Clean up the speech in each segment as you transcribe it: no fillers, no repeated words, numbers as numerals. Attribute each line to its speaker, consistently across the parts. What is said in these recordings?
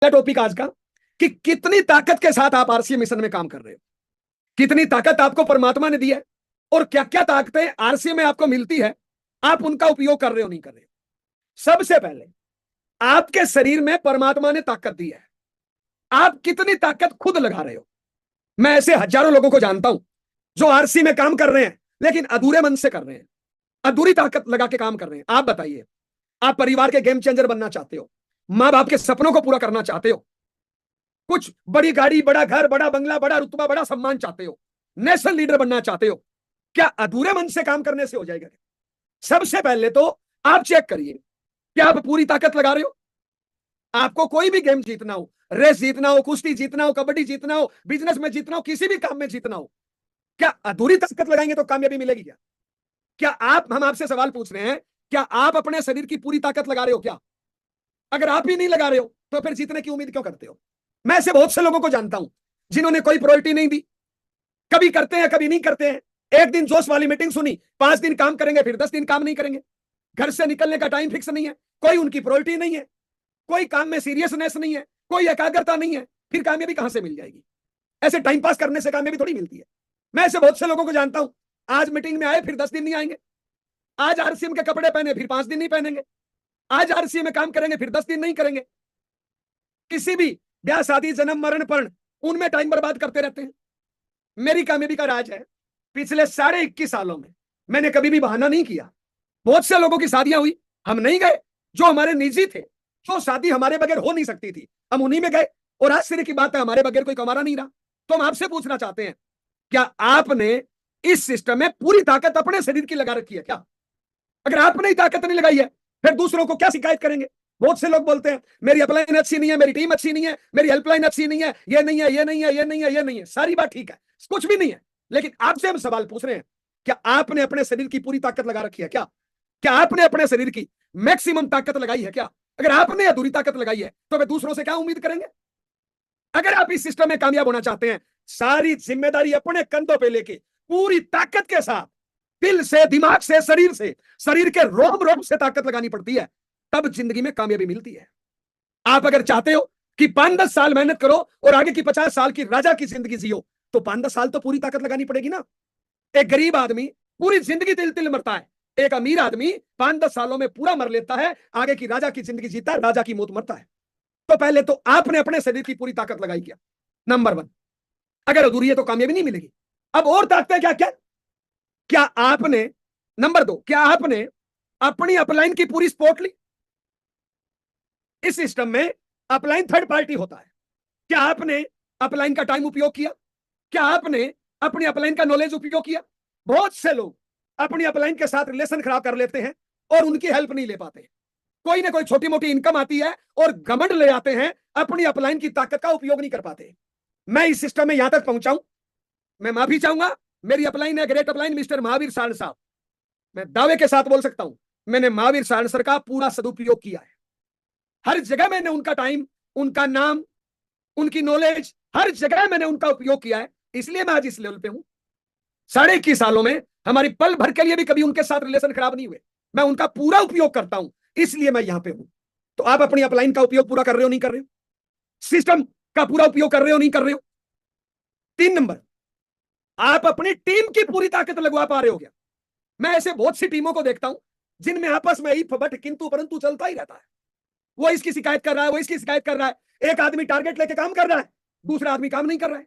Speaker 1: Topic आज का कि कितनी ताकत के साथ आप आरसीए मिशन में काम कर रहे हो, कितनी ताकत आपको परमात्मा ने दी है और क्या क्या ताकतें आरसीए में आपको मिलती है, आप उनका उपयोग कर रहे हो नहीं कर रहे हो। सबसे पहले आपके शरीर में परमात्मा ने ताकत दी है, आप कितनी ताकत खुद लगा रहे हो। मैं ऐसे हजारों लोगों को जानता हूं जो आरसी में काम कर रहे हैं लेकिन अधूरे मन से कर रहे हैं, अधूरी ताकत लगा के काम कर रहे हैं। आप बताइए, आप परिवार के गेम चेंजर बनना चाहते हो, मां बाप के सपनों को पूरा करना चाहते हो, कुछ बड़ी गाड़ी, बड़ा घर, बड़ा बंगला, बड़ा रुतबा, बड़ा सम्मान चाहते हो, नेशनल लीडर बनना चाहते हो, क्या अधूरे मन से काम करने से हो जाएगा? सबसे पहले तो आप चेक करिए क्या आप पूरी ताकत लगा रहे हो। आपको कोई भी गेम जीतना हो, रेस जीतना हो, कुश्ती जीतना हो, कबड्डी जीतना हो, बिजनेस में जीतना हो, किसी भी काम में जीतना हो, क्या अधूरी ताकत लगाएंगे तो कामयाबी मिलेगी? क्या क्या आप हम आपसे सवाल पूछ रहे हैं, क्या आप अपने शरीर की पूरी ताकत लगा रहे हो? क्या अगर आप ही नहीं लगा रहे हो तो फिर जीतने की उम्मीद क्यों करते हो? मैं ऐसे बहुत से लोगों को जानता हूं जिन्होंने कोई प्रायोरिटी नहीं दी, कभी करते हैं कभी नहीं करते हैं। एक दिन जोश वाली मीटिंग सुनी, 5 दिन काम करेंगे, फिर 10 दिन काम नहीं करेंगे। घर से निकलने का टाइम फिक्स नहीं है, कोई उनकी प्रायोरिटी नहीं है, कोई काम में सीरियसनेस नहीं है, कोई एकाग्रता नहीं है, फिर कामयाबी कहां से मिल जाएगी? ऐसे टाइम पास करने से कामयाबी थोड़ी मिलती है। मैं ऐसे बहुत से लोगों को जानता हूं, आज मीटिंग में आए फिर 10 दिन नहीं आएंगे, आज आरसीएम के कपड़े पहने फिर 5 दिन नहीं पहनेंगे, आज आरसीएम में काम करेंगे फिर 10 दिन नहीं करेंगे। किसी भी ब्याह शादी जन्म मरण पर्ण उनमें टाइम बर्बाद करते रहते हैं। मेरी कामयाबी का राज है, पिछले 21.5 सालों में मैंने कभी भी बहाना नहीं किया। बहुत से लोगों की शादियां हुई, हम नहीं गए, जो हमारे निजी थे, जो शादी हमारे बगैर हो नहीं सकती थी, हम उन्हीं में गए। और आश्चर्य की बात है, हमारे बगैर कोई कमारा नहीं रहा। तो हम आपसे पूछना चाहते हैं, क्या आपने इस सिस्टम में पूरी ताकत अपने शरीर की लगा रखी है? क्या अगर आपने ही ताकत नहीं लगाई है फिर दूसरों को क्या शिकायत करेंगे? बहुत से लोग बोलते हैं मेरी अपलाइन अच्छी नहीं है, मेरी टीम अच्छी नहीं है, मेरी हेल्पलाइन अच्छी नहीं है, ये नहीं है, ये नहीं है, ये नहीं है, ये नहीं है। सारी बात ठीक है, कुछ भी नहीं है, लेकिन आपसे हम सवाल पूछ रहे हैं, क्या आपने अपने शरीर की पूरी ताकत लगा रखी है? क्या क्या आपने अपने शरीर की मैक्सिमम ताकत लगाई है? क्या अगर आपने अधूरी ताकत लगाई है तो वे दूसरों से क्या उम्मीद करेंगे? अगर आप इस सिस्टम में कामयाब होना चाहते हैं, सारी जिम्मेदारी अपने कंधों पे लेके पूरी ताकत के साथ दिल से, दिमाग से, शरीर से, शरीर के रोम रोम से ताकत लगानी पड़ती है, तब जिंदगी में कामयाबी मिलती है। आप अगर चाहते हो कि 5-10 साल मेहनत करो और आगे की 50 साल की राजा की जिंदगी जियो, तो 5-10 साल तो पूरी ताकत लगानी पड़ेगी ना। एक गरीब आदमी पूरी जिंदगी तिल तिल मरता है, एक अमीर आदमी 5-10 सालों में पूरा मर लेता है, आगे की राजा की जिंदगी जीता है, राजा की मौत मरता है। तो पहले तो आपने अपने शरीर की पूरी ताकत लगाई क्या? नंबर 1। अगर अधूरी है तो कामयाबी नहीं मिलेगी। अब और ताकतें क्या क्या? क्या आपने, नंबर 2, क्या आपने अपनी अपलाइन की पूरी सपोर्ट ली? इस सिस्टम में अपलाइन थर्ड पार्टी होता है। क्या आपने अपलाइन का टाइम उपयोग किया? क्या आपने अपनी अपलाइन का नॉलेज उपयोग किया? बहुत से लोग अपनी अपलाइन के साथ रिलेशन खराब कर लेते हैं और उनकी हेल्प नहीं ले पाते। कोई ना कोई छोटी मोटी इनकम आती है और घमंड ले आते हैं, अपनी अपलाइन की ताकत का उपयोग नहीं कर पाते। मैं इस सिस्टम में यहां तक पहुंचाऊं, मैं माफी चाहूंगा, मेरी अपलाइन है great upline mister Mahavir Saran साहब। मैं दावे के साथ बोल सकता हूं, मैंने महावीर सारण सर का पूरा सदुपयोग किया है। हर जगह मैंने उनका टाइम, उनका नाम, उनकी नॉलेज, हर जगह मैंने उनका उपयोग किया है, इसलिए मैं आज इस लेवल पे हूं। 21.5 सालों में हमारी पल भर के लिए भी कभी उनके साथ रिलेशन खराब नहीं हुए। मैं उनका पूरा उपयोग करता हूं, इसलिए मैं यहां पे हूं। तो आप अपनी अपलाइन का उपयोग पूरा कर रहे हो नहीं कर रहे हो? सिस्टम का पूरा उपयोग कर रहे हो नहीं कर रहे हो? 3 नंबर, आप अपनी टीम की पूरी ताकत लगवा पा रहे हो क्या? मैं ऐसे बहुत सी टीमों को देखता हूं जिनमें आपस में इफ बट किंतु परंतु चलता ही रहता है। वो इसकी शिकायत कर रहा है, वो इसकी शिकायत कर रहा है, एक आदमी टारगेट लेके काम कर रहा है, दूसरा आदमी काम नहीं कर रहा है।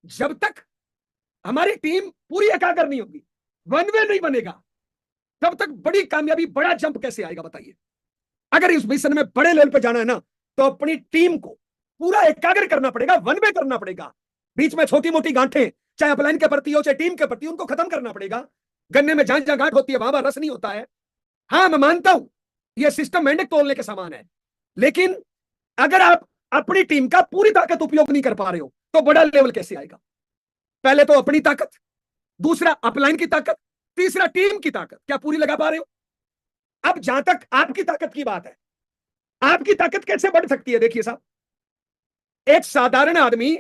Speaker 1: जब तक हमारी टीम पूरी एकाग्र नहीं होगी, वन वे नहीं बनेगा, तब तक बड़ी कामयाबी, बड़ा जंप कैसे आएगा बताइए? अगर इस मिशन में बड़े लेवल पे जाना है ना, तो अपनी टीम को पूरा एकाग्र करना पड़ेगा, वन वे करना पड़ेगा। बीच में छोटी मोटी गांठें, चाहे अपलाइन के प्रति हो चाहे टीम के प्रति, उनको खत्म करना पड़ेगा। गन्ने में जहां जहां गांठ होती है वहां रस नहीं होता है। हाँ, मैं मानता हूं यह सिस्टम मेंढक तोड़ने के समान है, लेकिन अगर आप अपनी टीम का पूरी ताकत उपयोग नहीं कर पा रहे हो तो बड़ा लेवल कैसे आएगा? पहले तो अपनी ताकत, दूसरा अपलाइन की ताकत, तीसरा टीम की ताकत, क्या पूरी लगा पा रहे हो? अब जहां तक आपकी ताकत की बात है, आपकी ताकत कैसे बढ़ सकती है? देखिए साहब, एक साधारण आदमी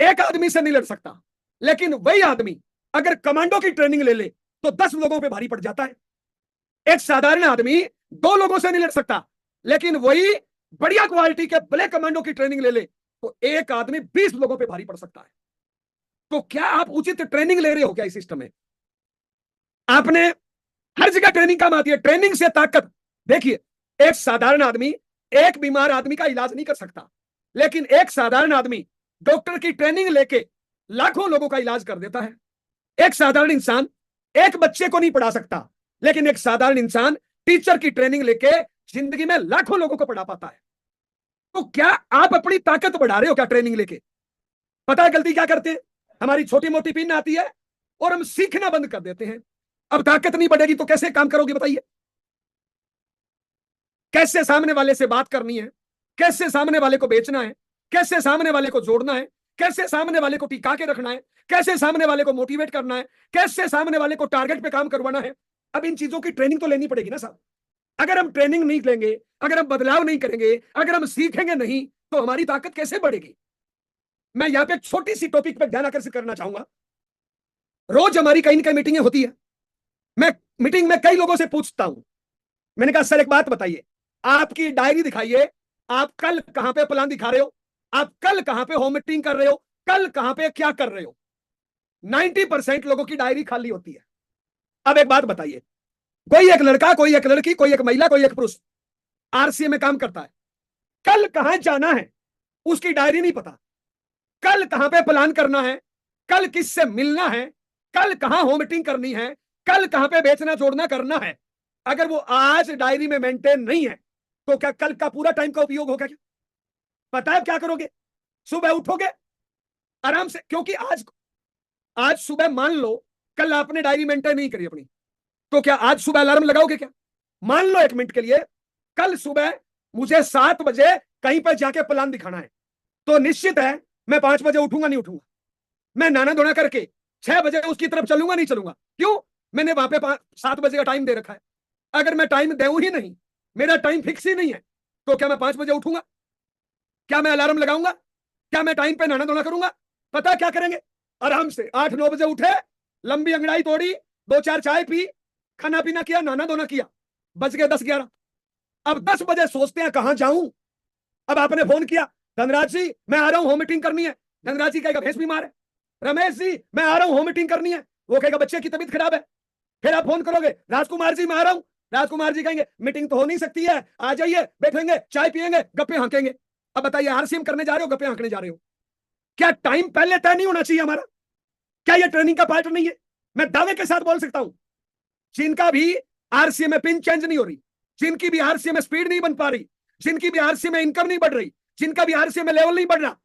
Speaker 1: एक आदमी से नहीं लड़ सकता, लेकिन वही आदमी अगर कमांडो की ट्रेनिंग ले ले तो 10 लोगों पे भारी पड़ जाता है। एक साधारण आदमी 2 लोगों से नहीं लड़ सकता, लेकिन वही बढ़िया क्वालिटी के ब्लैक कमांडो की ट्रेनिंग ले ले तो एक आदमी 20 लोगों पे भारी पड़ सकता है। तो क्या आप उचित ट्रेनिंग ले रहे हो क्या इस सिस्टम में? आपने हर जगह ट्रेनिंग काम आती है, ट्रेनिंग से ताकत। देखिए, एक साधारण आदमी एक बीमार आदमी का इलाज नहीं कर सकता, लेकिन एक साधारण आदमी डॉक्टर की ट्रेनिंग लेके लाखों लोगों का इलाज कर देता है। एक साधारण इंसान एक बच्चे को नहीं पढ़ा सकता, लेकिन एक साधारण इंसान टीचर की ट्रेनिंग लेके जिंदगी में लाखों लोगों को पढ़ा पाता है। तो क्या आप अपनी ताकत बढ़ा रहे हो क्या ट्रेनिंग लेके? पता है गलती क्या करते हैं? हमारी छोटी मोटी पिन आती है और हम सीखना बंद कर देते हैं। अब ताकत नहीं बढ़ेगी तो कैसे काम करोगे बताइए? कैसे सामने वाले से बात करनी है, कैसे सामने वाले को बेचना है, कैसे सामने वाले को जोड़ना है, कैसे सामने वाले को टिका के रखना है, कैसे सामने वाले को मोटिवेट करना है, कैसे सामने वाले को टारगेट पे काम करवाना है। अब इन चीजों की ट्रेनिंग तो लेनी पड़ेगी ना साहब। अगर हम ट्रेनिंग नहीं लेंगे, अगर हम बदलाव नहीं करेंगे, अगर हम सीखेंगे नहीं, तो हमारी ताकत कैसे बढ़ेगी? मैं यहां पे एक छोटी सी टॉपिक पे ध्यान आकर्षित करना चाहूंगा। रोज हमारी कहीं ना कहीं मीटिंगें होती है। मैं मीटिंग में कई लोगों से पूछता हूं, मैंने कहा सर एक बात बताइए, आपकी डायरी दिखाइए, आप कल कहां पे प्लान दिखा रहे हो, आप कल कहां पे होम मीटिंग कर रहे हो, कल कहां पे क्या कर रहे हो? 90% लोगों की डायरी खाली होती है। अब एक बात बताइए, कोई एक लड़का, कोई एक लड़की, कोई एक महिला, कोई एक पुरुष आरसीए में काम करता है, कल कहां जाना है उसकी डायरी नहीं पता, कल कहां पे प्लान करना है, कल किससे मिलना है, कल कहां होम मीटिंग करनी है, कल कहां पे बेचना जोड़ना करना है। अगर वो आज डायरी में मेंटेन नहीं है तो क्या कल का पूरा टाइम का उपयोग होगा क्या? पता है क्या करोगे? सुबह उठोगे आराम से, क्योंकि आज आज सुबह मान लो कल आपने डायरी मेंटेन नहीं करी अपनी, तो क्या आज सुबह अलार्म लगाओगे क्या? मान लो एक मिनट के लिए कल सुबह मुझे 7 बजे कहीं पर जाके प्लान दिखाना है, तो निश्चित है मैं 5 बजे उठूंगा नहीं उठूंगा, मैं नाना धोना करके 6 बजे उसकी तरफ चलूंगा नहीं चलूंगा। क्यों? मैंने वहां पे 7 बजे का टाइम दे रखा है। अगर मैं टाइम दूं ही नहीं, मेरा टाइम फिक्स ही नहीं है, तो क्या मैं 5 बजे उठूंगा? क्या मैं अलार्म लगाऊंगा? क्या मैं टाइम पे नहाना धोना करूंगा? पता क्या करेंगे? आराम से 8-9 बजे उठे, लंबी अंगड़ाई तोड़ी, 2-4 चाय पी, खाना पीना किया, नहाना धोना किया, बज गए 10-11। अब 10 बजे सोचते हैं कहां जाऊं। अब आपने फोन किया, धनराज जी मैं आ रहा हूं होम मीटिंग करनी है। धनराज जी कहेगा भैंस बीमार है। रमेश जी मैं आ रहा हूं होम मीटिंग करनी है, वो कहेगा बच्चे की तबीयत खराब है। फिर आप फोन करोगे, राजकुमार जी मैं आ रहा हूं। राजकुमार जी कहेंगे मीटिंग तो हो नहीं सकती है, आ जाइए, बैठेंगे, चाय पियेंगे, गप्पे हाँकेंगे। अब बताइए आरसीएम करने जा रहे हो, गप्पे हाँकने जा रहे हो? क्या टाइम पहले तय नहीं होना चाहिए हमारा? क्या यह ट्रेनिंग का पार्ट नहीं है? मैं दावे के साथ बोल सकता हूं, जिनका भी आरसीएम में पिन चेंज नहीं हो रही, जिनकी भी आरसीएम में स्पीड नहीं बन पा रही, जिनकी भी आरसीएम में इनकम नहीं बढ़ रही, जिनका भी आरसीएम में लेवल नहीं बढ़ रहा,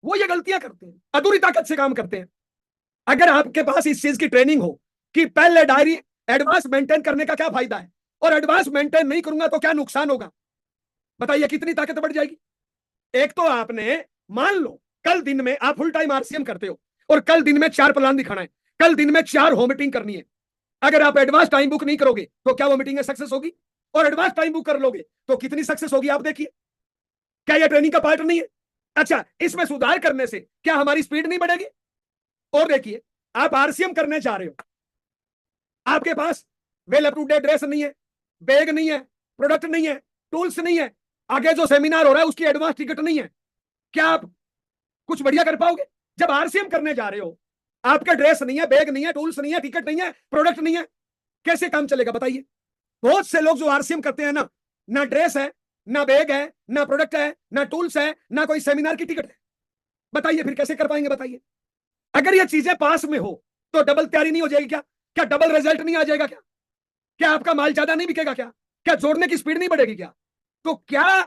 Speaker 1: वो ये गलतियां करते हैं, अधूरी ताकत से काम करते हैं। अगर आपके पास इस चीज की ट्रेनिंग हो कि पहले डायरी एडवांस मेंटेन करने का क्या फायदा है और एडवांस मेंटेन नहीं करूंगा तो क्या नुकसान होगा, बताइए कितनी ताकत बढ़ जाएगी। एक तो आपने मान लो कल दिन में आप फुल टाइम आरसीएम करते हो और कल दिन में 4 प्लान दिखाना है, कल दिन में 4 होम मीटिंग करनी है। अगर आप एडवांस टाइम बुक नहीं करोगे तो क्या वो मीटिंग सक्सेस होगी? और एडवांस टाइम बुक कर लोगे तो कितनी सक्सेस होगी आप देखिए। क्या यह ट्रेनिंग का पार्ट नहीं है? अच्छा, इसमें सुधार करने से क्या हमारी स्पीड नहीं बढ़ेगी? और देखिए, आप आरसीएम करने जा रहे हो, आपके पास well up to date dress नहीं है, बैग नहीं है, प्रोडक्ट नहीं है, टूल्स नहीं है, आगे जो सेमिनार हो रहा है उसकी एडवांस टिकट नहीं है, क्या आप कुछ बढ़िया कर पाओगे? जब आरसीएम करने जा रहे हो, आपका ड्रेस नहीं है, बैग नहीं है, टूल्स नहीं है, टिकट नहीं है, प्रोडक्ट नहीं है, कैसे काम चलेगा बताइए? बहुत से लोग जो आरसीएम करते हैं ना ड्रेस है, ना बैग है, ना प्रोडक्ट है, ना टूल्स है, ना कोई सेमिनार की टिकट है। बताइए फिर कैसे कर पाएंगे बताइए? अगर ये चीजें पास में हो तो डबल तैयारी नहीं हो जाएगी क्या? क्या डबल रिजल्ट नहीं आ जाएगा क्या? क्या आपका माल ज्यादा नहीं बिकेगा क्या? क्या जोड़ने की स्पीड नहीं बढ़ेगी क्या? तो क्या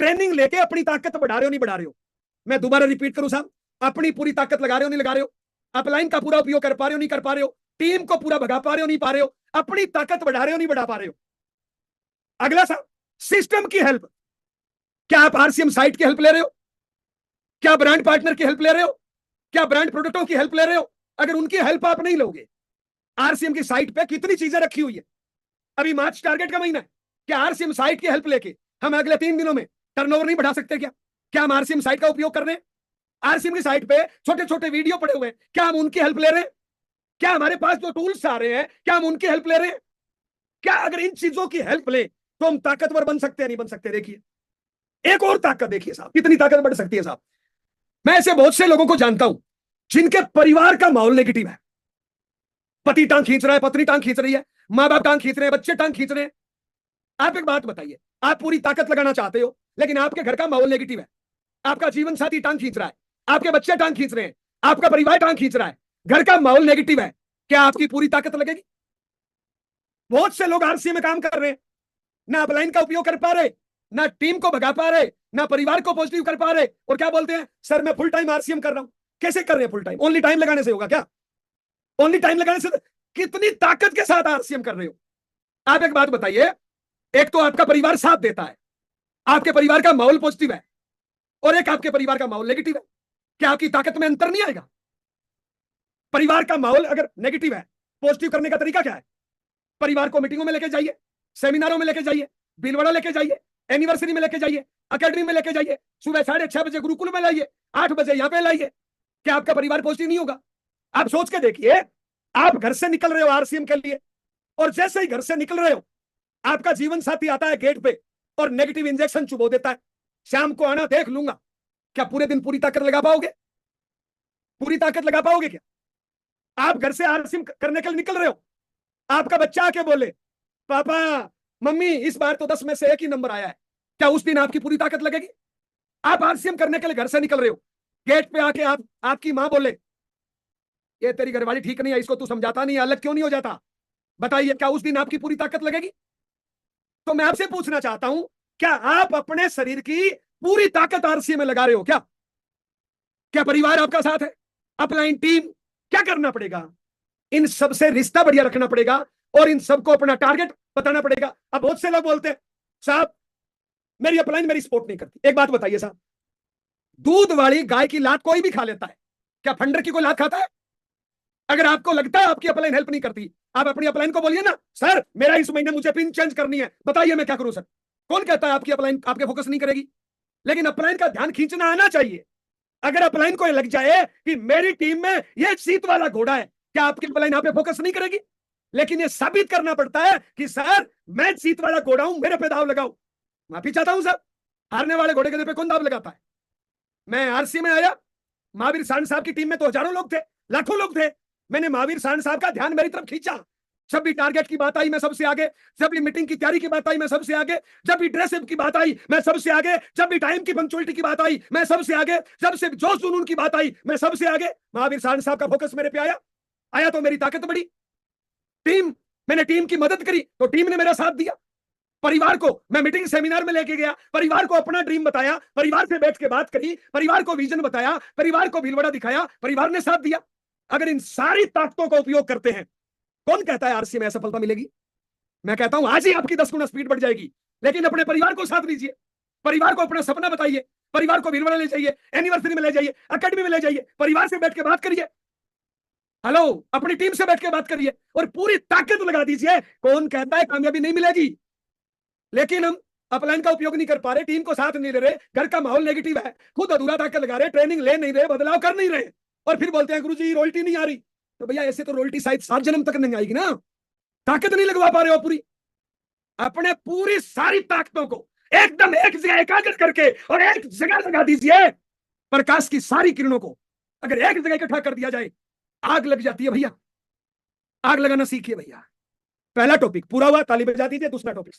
Speaker 1: ट्रेनिंग लेके अपनी ताकत बढ़ा रहे हो नहीं बढ़ा रहे हो? मैं दोबारा रिपीट करूं साहब, अपनी पूरी ताकत लगा रहे हो नहीं लगा रहे हो? अपलाइन का पूरा उपयोग कर पा रहे हो नहीं कर पा रहे हो? टीम को पूरा भगा पा रहे हो नहीं पा रहे हो? अपनी ताकत बढ़ा रहे हो नहीं बढ़ा पा रहे हो? अगला साहब, सिस्टम की हेल्प। क्या आप आरसीएम साइट की हेल्प ले रहे हो? क्या ब्रांड पार्टनर की हेल्प ले रहे हो? क्या ब्रांड प्रोडक्टों की हेल्प ले रहे हो? अगर उनकी हेल्प आप नहीं लोगे, आरसीएम की साइट पे कितनी चीजें रखी हुई है, अभी मार्च टारगेट का महीना है, क्या आरसीएम साइट की हेल्प लेके हम अगले 3 दिनों में टर्नओवर नहीं बढ़ा सकते क्या? क्या हम आरसीएम साइट का उपयोग कर रहे हैं? आरसीएम की साइट पे छोटे छोटे वीडियो पड़े हुए हैं, क्या हम उनकी हेल्प ले रहे हैं? क्या हमारे पास जो टूल्स आ रहे हैं क्या हम उनकी हेल्प ले रहे हैं? क्या अगर इन चीजों की हेल्प ले तो हम ताकतवर बन सकते हैं नहीं बन सकते? देखिए, एक और ताकत देखिए साहब, कितनी ताकत बढ़ सकती है साहब। मैं ऐसे बहुत से लोगों को जानता हूं जिनके परिवार का माहौल नेगेटिव है। पति टांग खींच रहा है, पत्नी टांग खींच रही है, माँ बाप टांग खींच रहे हैं, बच्चे टांग खींच रहे हैं। आप एक बात बताइए, आप पूरी ताकत लगाना चाहते हो लेकिन आपके घर का माहौल नेगेटिव है, आपका जीवन साथी टांग खींच रहा है, आपके बच्चे टांग खींच रहे हैं, आपका परिवार टांग खींच रहा है, घर का माहौल नेगेटिव है, क्या आपकी पूरी ताकत लगेगी? बहुत से लोग आरसी में काम कर रहे हैं, ना अपलाइन का उपयोग कर पा रहे, ना टीम को भगा पा रहे, ना परिवार को पॉजिटिव कर पा रहे, और क्या बोलते हैं, सर मैं फुल टाइम आरसीएम कर रहा हूं। कैसे कर रहे हैं फुल टाइम? ओनली टाइम लगाने से होगा क्या? ओनली टाइम लगाने से? कितनी ताकत के साथ आरसीएम कर रहे हो? आप एक बात बताइए, एक तो आपका परिवार साथ देता है, आपके परिवार का माहौल पॉजिटिव है, और एक आपके परिवार का माहौल नेगेटिव है, क्या आपकी ताकत में अंतर नहीं आएगा? परिवार का माहौल अगर नेगेटिव है, पॉजिटिव करने का तरीका क्या है? परिवार को मीटिंगों में लेके जाइए, सेमिनारों में लेके जाइए, बिलवाड़ा लेके जाइए, एनिवर्सरी में लेके जाइए, अकेडमी में लेके जाइए, सुबह 6:30 बजे गुरुकुल में लाइए, 8 बजे यहां पे लाइए। क्या आपका परिवार पॉजिटिव नहीं होगा? आप सोच के देखिए, आप घर से निकल रहे हो आरसीएम के लिए, और जैसे ही घर से निकल रहे हो आपका जीवन साथी आता है गेट पे और नेगेटिव इंजेक्शन चुबो देता है, शाम को आना देख लूंगा। क्या पूरे दिन पूरी ताकत लगा पाओगे? पूरी ताकत लगा पाओगे क्या? आप घर से आरसीएम करने के लिए निकल रहे हो, आपका बच्चा आके बोले पापा मम्मी इस बार तो 10 में से 1 ही नंबर आया है, क्या उस दिन आपकी पूरी ताकत लगेगी? आप आरसीएम करने के लिए घर से निकल रहे हो, गेट पे आके आपकी मां बोले ये तेरी घरवाली ठीक नहीं है, इसको तू समझाता नहीं, अलग क्यों नहीं हो जाता? बताइए, क्या उस दिन आपकी पूरी ताकत लगेगी? तो मैं आपसे पूछना चाहता हूं, क्या आप अपने शरीर की पूरी ताकत आरसीएम में लगा रहे हो क्या? क्या परिवार आपका साथ है? Upline team? क्या करना पड़ेगा? इन सबसे रिश्ता बढ़िया रखना पड़ेगा और इन सबको अपना टारगेट बताना पड़ेगा। अब बहुत से लोग बोलते हैं साहब मेरी अपलाइन मेरी सपोर्ट नहीं करती। एक बात बताइए साहब, दूध वाली गाय की लात कोई भी खा लेता है, क्या फंडर की कोई लात खाता है? अगर आपको लगता है आपकी अपलाइन हेल्प नहीं करती, आप अपनी अपलाइन को बोलिए ना, सर मेरा इस महीने मुझे पिन चेंज करनी है, बताइए मैं क्या करूं सर। कौन कहता है आपकी अपलाइन आपके फोकस नहीं करेगी? लेकिन अपलाइन का ध्यान खींचना आना चाहिए। अगर अपलाइन को लग जाए कि मेरी टीम में ये जीत वाला घोड़ा है, क्या आपकी अपलाइन यहाँ पे फोकस नहीं करेगी? लेकिन ये साबित करना पड़ता है कि सर मैं जीत वाला घोड़ा हूं, मेरे पे दाव लगाओ। माफी चाहता हूं सर, हारने वाले घोड़े के पे कौन दाव लगाता है? मैं आरसी में आया, महावीर सांड साहब की टीम में तो हजारों लोग थे, लाखों लोग थे। मैंने महावीर सांड साहब का ध्यान मेरी तरफ खींचा। जब भी टारगेट की बात आई मैं सबसे आगे, जब भी मीटिंग की तैयारी की बात आई मैं सबसे आगे, जब भी ड्रेसअप की बात आई मैं सबसे आगे, जब भी टाइम की पंक्चुअलिटी की बात आई मैं सबसे आगे, जब से जोश जुनून की बात आई मैं सबसे आगे। महावीर सांड साहब का फोकस मेरे पे आया तो मेरी ताकत बढ़ी। टीम, मैंने टीम की मदद करी तो टीम ने मेरा साथ दिया। परिवार को मैं मीटिंग सेमिनार में लेके गया, परिवार को अपना ड्रीम बताया, परिवार से बैठ के बात करी, परिवार को विजन बताया, परिवार को भीलवाड़ा दिखाया, परिवार ने साथ दिया। अगर इन सारी ताकतों का उपयोग करते हैं, कौन कहता है आरसी में असफलता मिलेगी? मैं कहता हूं आज ही आपकी 10 गुना स्पीड बढ़ जाएगी। लेकिन अपने परिवार को साथ लीजिए, परिवार को अपना सपना बताइए, परिवार को भीलवाड़ा ले जाइए, एनिवर्सरी में ले जाइए, अकेडमी में ले जाइए, परिवार से बैठ के बात करिए, हेलो अपनी टीम से बैठ के बात करिए और पूरी ताकत लगा दीजिए। कौन कहता है कामयाबी नहीं मिलेगी? लेकिन हम अपलाइन का उपयोग नहीं कर पा रहे, टीम को साथ नहीं ले रहे, घर का माहौल नेगेटिव है, खुद अधूरा ताकत लगा रहे, ट्रेनिंग ले नहीं रहे, बदलाव कर नहीं रहे, और फिर बोलते हैं गुरुजी रॉयल्टी नहीं आ रही। तो भैया ऐसे तो रॉयल्टी शायद 7 जन्म तक नहीं आएगी ना। ताकत नहीं लगवा पा रहे हो पूरी। अपने पूरी सारी ताकतों को एकदम एक जगह एकाग्र करके और एक जगह लगा दीजिए। प्रकाश की सारी किरणों को अगर एक जगह इकट्ठा कर दिया जाए, आग लग जाती है भैया। आग लगाना सीखिए भैया। पहला टॉपिक पूरा हुआ, ताली बजा दीजिए। दूसरा टॉपिक